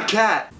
cat.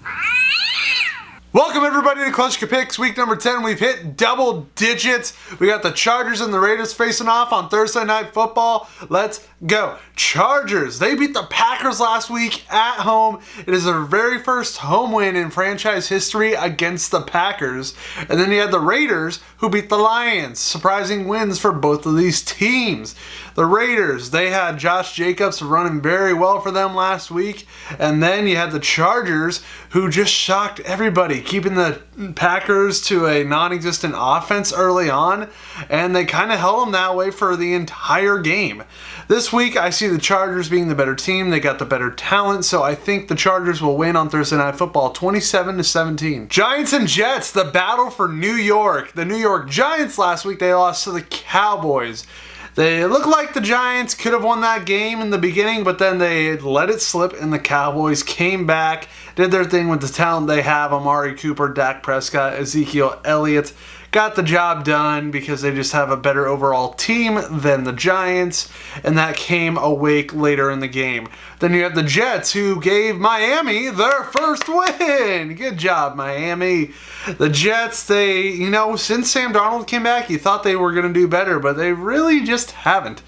Welcome everybody to Kleschka Picks, week number 10. We've hit double digits. We got the Chargers and the Raiders facing off on Thursday Night Football. Let's go. Chargers, they beat the Packers last week at home. It is their very first home win in franchise history against the Packers. And then you had the Raiders who beat the Lions. Surprising wins for both of these teams. The Raiders, they had Josh Jacobs running very well for them last week. And then you had the Chargers who just shocked everybody, keeping the Packers to a non-existent offense early on. And they kind of held them that way for the entire game. This week, I see the Chargers being the better team. They got the better talent, so I think the Chargers will win on Thursday Night Football 27-17. Giants and Jets, the battle for New York. The New York Giants last week, they lost to the Cowboys. They looked like the Giants could have won that game in the beginning, but then they let it slip and the Cowboys came back, did their thing with the talent they have. Amari Cooper, Dak Prescott, Ezekiel Elliott got the job done because they just have a better overall team than the Giants, and that came a week later in the game. Then you have the Jets who gave Miami their first win. Good job, Miami. The Jets, since Sam Darnold came back, you thought they were going to do better, but they really just haven't.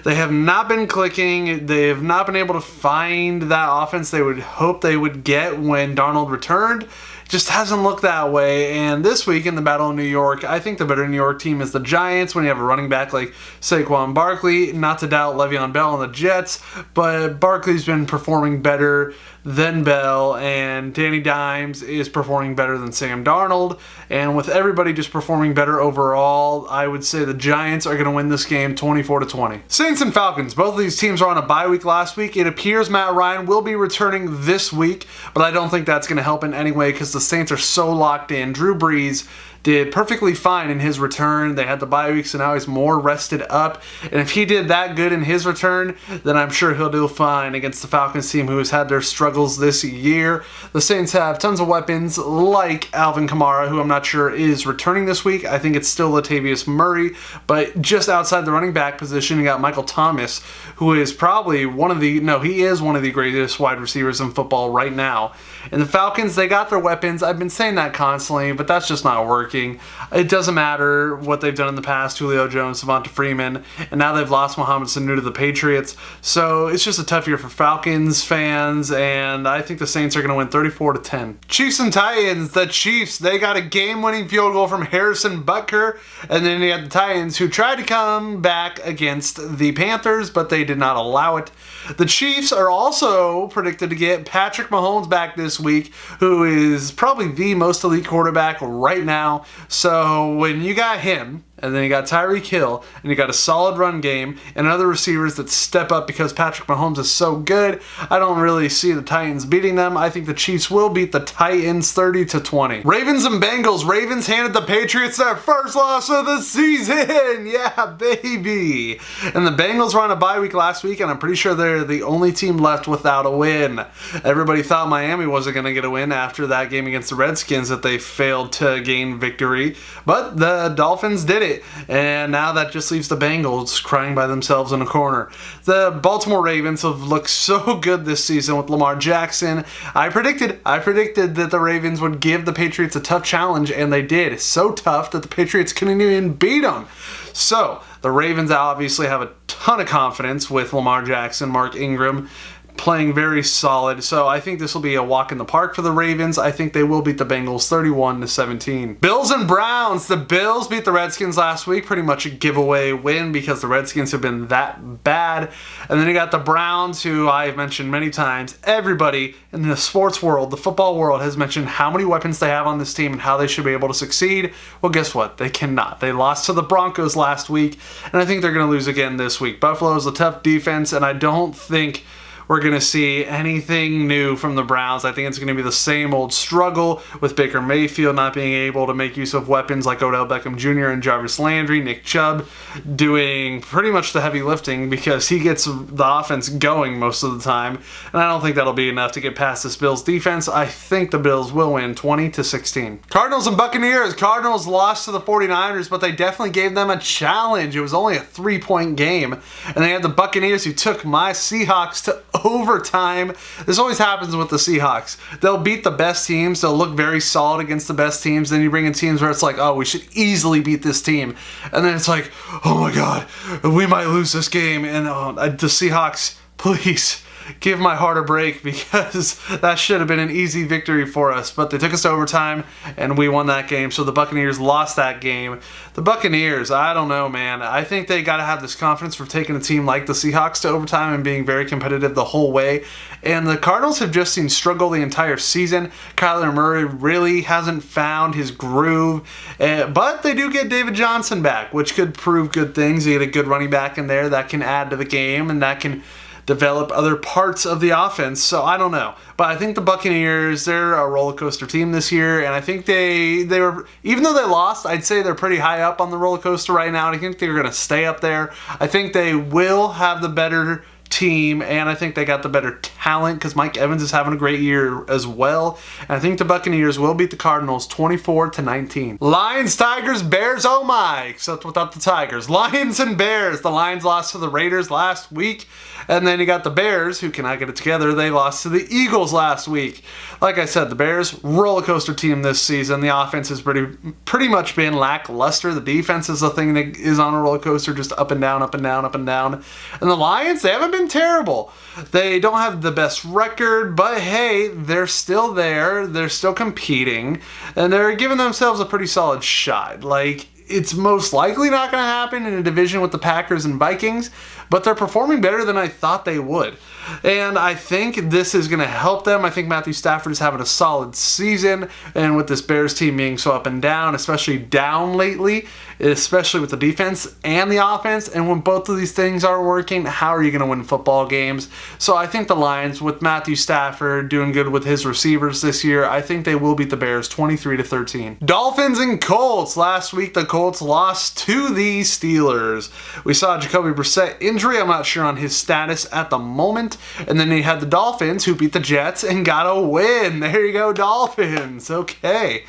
They have not been clicking. They have not been able to find that offense they would hope they would get when Darnold returned. Just hasn't looked that way. And this week in the Battle of New York, I think the better New York team is the Giants when you have a running back like Saquon Barkley. Not to doubt Le'Veon Bell on the Jets, but Barkley's been performing better than Bell, and Danny Dimes is performing better than Sam Darnold. And with everybody just performing better overall, I would say the Giants are going to win this game 24-20. Saints and Falcons, both of these teams are on a bye week last week. It appears Matt Ryan will be returning this week, but I don't think that's going to help in any way because the Saints are so locked in. Drew Brees did perfectly fine in his return. They had the bye week, so now he's more rested up. And if he did that good in his return, then I'm sure he'll do fine against the Falcons team who has had their struggles this year. The Saints have tons of weapons like Alvin Kamara, who I'm not sure is returning this week. I think it's still Latavius Murray, but just outside the running back position, you got Michael Thomas, who is probably he is one of the greatest wide receivers in football right now. And the Falcons, they got their weapons. I've been saying that constantly, but that's just not working. It doesn't matter what they've done in the past, Julio Jones, Devonta Freeman, and now they've lost Mohamed Sanu to the Patriots. So it's just a tough year for Falcons fans, and I think the Saints are going to win 34-10. Chiefs and Titans, the Chiefs, they got a game-winning field goal from Harrison Butker, and then you had the Titans who tried to come back against the Panthers, but they did not allow it. The Chiefs are also predicted to get Patrick Mahomes back this week, who is probably the most elite quarterback right now. So when you got him, and then you got Tyreek Hill, and you got a solid run game, and other receivers that step up because Patrick Mahomes is so good, I don't really see the Titans beating them. I think the Chiefs will beat the Titans 30-20. Ravens and Bengals. Ravens handed the Patriots their first loss of the season. Yeah, baby. And the Bengals were on a bye week last week, and I'm pretty sure they're the only team left without a win. Everybody thought Miami wasn't going to get a win after that game against the Redskins that they failed to gain victory, but the Dolphins did it. And now that just leaves the Bengals crying by themselves in a corner. The Baltimore Ravens have looked so good this season with Lamar Jackson. I predicted that the Ravens would give the Patriots a tough challenge, and they did. So tough that the Patriots couldn't even beat them. So the Ravens obviously have a ton of confidence with Lamar Jackson, Mark Ingram playing very solid. So I think this will be a walk in the park for the Ravens. I think they will beat the Bengals 31-17. Bills and Browns. The Bills beat the Redskins last week. Pretty much a giveaway win because the Redskins have been that bad. And then you got the Browns, who I've mentioned many times. Everybody in the sports world, the football world, has mentioned how many weapons they have on this team and how they should be able to succeed. Well, guess what? They cannot. They lost to the Broncos last week, and I think they're going to lose again this week. Buffalo is a tough defense, and I don't think we're going to see anything new from the Browns. I think it's going to be the same old struggle with Baker Mayfield not being able to make use of weapons like Odell Beckham Jr. and Jarvis Landry, Nick Chubb doing pretty much the heavy lifting because he gets the offense going most of the time. And I don't think that'll be enough to get past this Bills defense. I think the Bills will win 20-16. Cardinals and Buccaneers. Cardinals lost to the 49ers, but they definitely gave them a challenge. It was only a 3-point game. And they had the Buccaneers who took my Seahawks to overtime. This always happens with the Seahawks. They'll beat the best teams. They'll look very solid against the best teams. Then you bring in teams where it's like, oh, we should easily beat this team. And then it's like, oh my God, we might lose this game. And the Seahawks, please give my heart a break, because that should have been an easy victory for us. But they took us to overtime and we won that game. So the Buccaneers lost that game. The Buccaneers, I don't know, man. I think they got to have this confidence for taking a team like the Seahawks to overtime and being very competitive the whole way. And the Cardinals have just seen struggle the entire season. Kyler Murray really hasn't found his groove. But they do get David Johnson back, which could prove good things. You get a good running back in there that can add to the game and that can develop other parts of the offense. So I don't know. But I think the Buccaneers, they're a roller coaster team this year. And I think they were, even though they lost, I'd say they're pretty high up on the roller coaster right now. And I think they're going to stay up there. I think they will have the better team, and I think they got the better talent because Mike Evans is having a great year as well. And I think the Buccaneers will beat the Cardinals 24-19. Lions, Tigers, Bears, oh my, except without the Tigers. Lions and Bears. The Lions lost to the Raiders last week. And then you got the Bears, who cannot get it together. They lost to the Eagles last week. Like I said, the Bears, roller coaster team this season. The offense has pretty much been lackluster. The defense is the thing that is on a roller coaster, just up and down, up and down, up and down. And the Lions, they haven't been terrible. They don't have the best record, but hey, they're still there. They're still competing, and they're giving themselves a pretty solid shot. Like, it's most likely not going to happen in a division with the Packers and Vikings, but they're performing better than I thought they would. And I think this is going to help them. I think Matthew Stafford is having a solid season, and with this Bears team being so up and down, especially down lately, especially with the defense and the offense, and when both of these things are working, how are you going to win football games? So I think the Lions, with Matthew Stafford doing good with his receivers this year, I think they will beat the Bears 23-13. Dolphins and Colts. Last week, the Colts lost to the Steelers. We saw Jacoby Brissett injury. I'm not sure on his status at the moment. And then you had the Dolphins, who beat the Jets and got a win. There you go, Dolphins. Okay.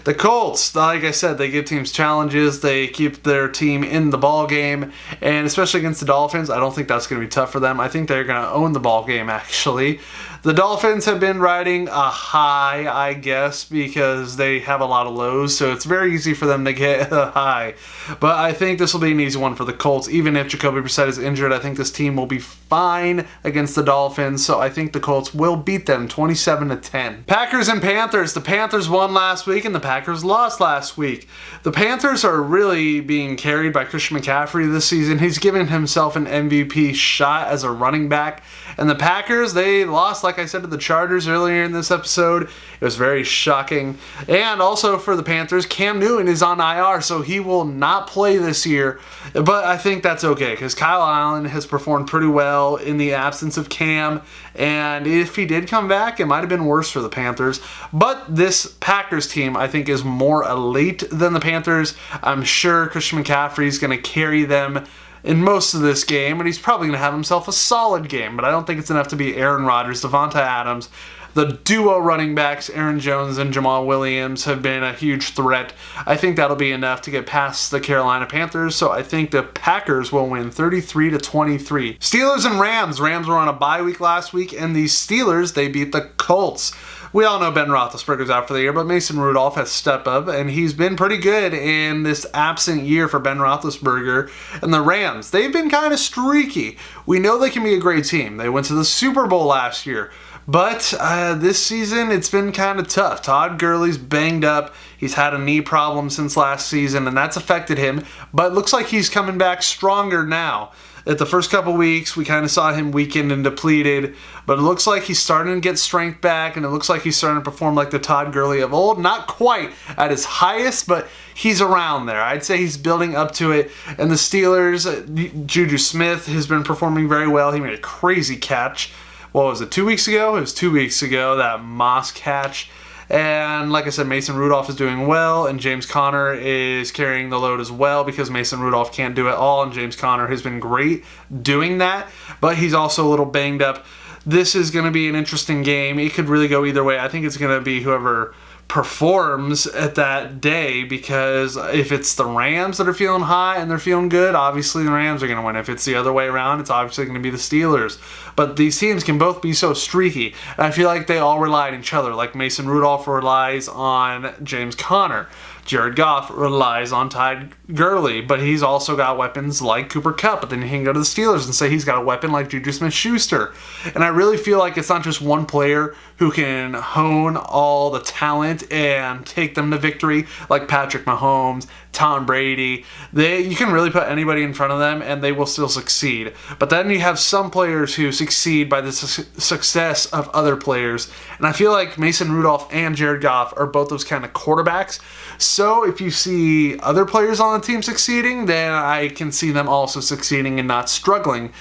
The Colts, like I said, they give teams challenges. They keep their team in the ball game, and especially against the Dolphins, I don't think that's going to be tough for them. I think they're going to own the ball game, actually. The Dolphins have been riding a high, I guess, because they have a lot of lows, so it's very easy for them to get a high. But I think this will be an easy one for the Colts. Even if Jacoby Brissett is injured, I think this team will be fine against the Dolphins, so I think the Colts will beat them 27-10. Packers and Panthers. The Panthers won last week, and the Packers lost last week. The Panthers are really being carried by Christian McCaffrey this season. He's given himself an MVP shot as a running back. And the Packers, they lost, like I said, to the Chargers earlier in this episode. It was very shocking. And also for the Panthers, Cam Newton is on IR, so he will not play this year. But I think that's okay, because Kyle Allen has performed pretty well in the absence of Cam. And if he did come back, it might have been worse for the Panthers. But this Packers team, I think, is more elite than the Panthers. I'm sure Christian McCaffrey is going to carry them in most of this game, and he's probably going to have himself a solid game, but I don't think it's enough to beat Aaron Rodgers, Devonta Adams. The duo running backs, Aaron Jones and Jamal Williams, have been a huge threat. I think that'll be enough to get past the Carolina Panthers, so I think the Packers will win 33-23. Steelers and Rams. Rams were on a bye week last week, and the Steelers, they beat the Colts. We all know Ben Roethlisberger's out for the year, but Mason Rudolph has stepped up, and he's been pretty good in this absent year for Ben Roethlisberger. And the Rams, they've been kind of streaky. We know they can be a great team. They went to the Super Bowl last year. But this season, it's been kind of tough. Todd Gurley's banged up. He's had a knee problem since last season, and that's affected him. But it looks like he's coming back stronger now. At the first couple weeks, we kind of saw him weakened and depleted, but it looks like he's starting to get strength back, and it looks like he's starting to perform like the Todd Gurley of old. Not quite at his highest, but he's around there. I'd say he's building up to it. And the Steelers, Juju Smith has been performing very well. He made a crazy catch. What was it, 2 weeks ago? It was 2 weeks ago, that Moss catch. And like I said, Mason Rudolph is doing well, and James Conner is carrying the load as well, because Mason Rudolph can't do it all, and James Conner has been great doing that, but he's also a little banged up. This is going to be an interesting game. It could really go either way. I think it's going to be whoever performs at that day, because if it's the Rams that are feeling high and they're feeling good, obviously the Rams are going to win. If it's the other way around, it's obviously going to be the Steelers. But these teams can both be so streaky, and I feel like they all rely on each other. Like Mason Rudolph relies on James Conner. Jared Goff relies on Ty Gurley, but he's also got weapons like Cooper Kupp. But then he can go to the Steelers and say he's got a weapon like Juju Smith-Schuster. And I really feel like it's not just one player who can hone all the talent and take them to victory, like Patrick Mahomes, Tom Brady. You can really put anybody in front of them and they will still succeed. But then you have some players who succeed by the success of other players. And I feel like Mason Rudolph and Jared Goff are both those kind of quarterbacks. So if you see other players on the team succeeding, then I can see them also succeeding and not struggling.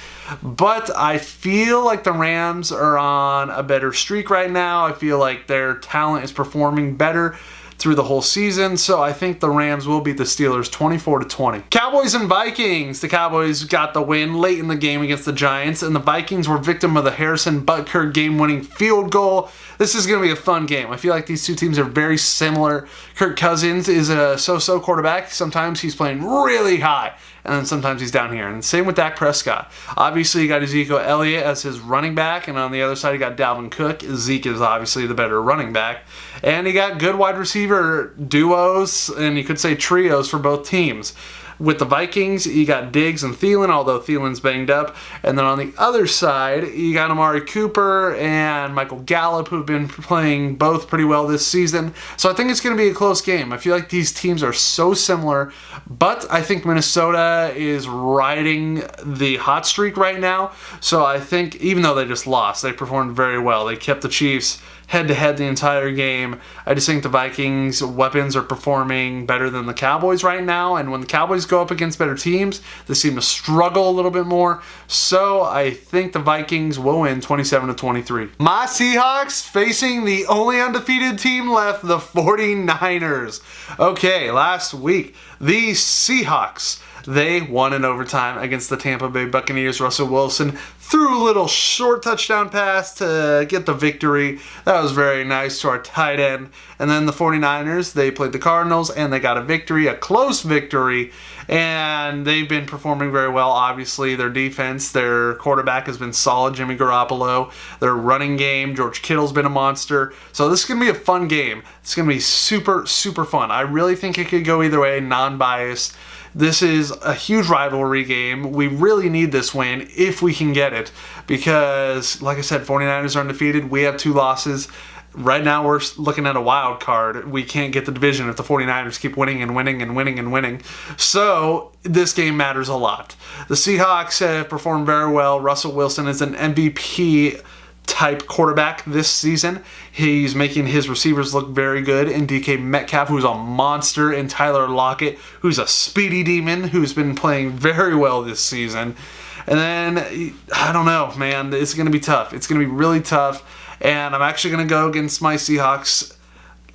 But I feel like the Rams are on a better streak right now. I feel like their talent is performing better through the whole season, so I think the Rams will beat the Steelers 24-20. Cowboys and Vikings. The Cowboys got the win late in the game against the Giants, and the Vikings were victim of the Harrison Butker game-winning field goal. This is going to be a fun game. I feel like these two teams are very similar. Kirk Cousins is a so-so quarterback. Sometimes he's playing really high, and then sometimes he's down here. And same with Dak Prescott. Obviously, you got Ezekiel Elliott as his running back, and on the other side, you got Dalvin Cook. Zeke is obviously the better running back. And you got good wide receiver duos, and you could say trios for both teams. With the Vikings, you got Diggs and Thielen, although Thielen's banged up. And then on the other side, you got Amari Cooper and Michael Gallup, who've been playing both pretty well this season. So I think it's going to be a close game. I feel like these teams are so similar, but I think Minnesota is riding the hot streak right now. So I think, even though they just lost, they performed very well. They kept the Chiefs head-to-head the entire game. I just think the Vikings' weapons are performing better than the Cowboys right now, and when the Cowboys go up against better teams, they seem to struggle a little bit more. So I think the Vikings will win 27-23. My Seahawks facing the only undefeated team left, the 49ers. Okay, last week, the Seahawks, they won in overtime against the Tampa Bay Buccaneers. Russell Wilson threw a little short touchdown pass to get the victory. That was very nice to our tight end. And then the 49ers, they played the Cardinals and they got a victory, a close victory. And they've been performing very well. Obviously, their defense, their quarterback has been solid, Jimmy Garoppolo. Their running game, George Kittle's been a monster. So this is going to be a fun game. It's going to be super, super fun. I really think it could go either way, non-biased. This is a huge rivalry game. We really need this win if we can get it, because, like I said, 49ers are undefeated. We have 2 losses. Right now, we're looking at a wild card. We can't get the division if the 49ers keep winning and winning and winning and winning. So this game matters a lot. The Seahawks have performed very well. Russell Wilson is an MVP type quarterback this season. He's making his receivers look very good, and DK Metcalf, who's a monster, and Tyler Lockett, who's a speedy demon, who's been playing very well this season. And then, I don't know, man, it's going to be tough. It's going to be really tough, and I'm actually going to go against my Seahawks.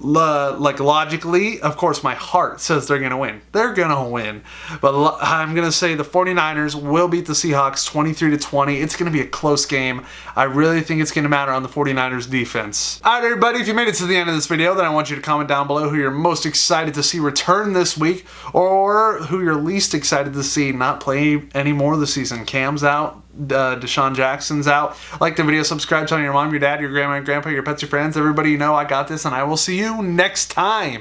Like, logically, of course, my heart says they're going to win. They're going to win. But I'm going to say the 49ers will beat the Seahawks 23-20. It's going to be a close game. I really think it's going to matter on the 49ers defense. All right, everybody, if you made it to the end of this video, then I want you to comment down below who you're most excited to see return this week, or who you're least excited to see not play any more this season. Cam's out. Deshaun Jackson's out. Like the video, subscribe, tell your mom, your dad, your grandma, your grandpa, your pets, your friends, everybody you know I got this, and I will see you next time.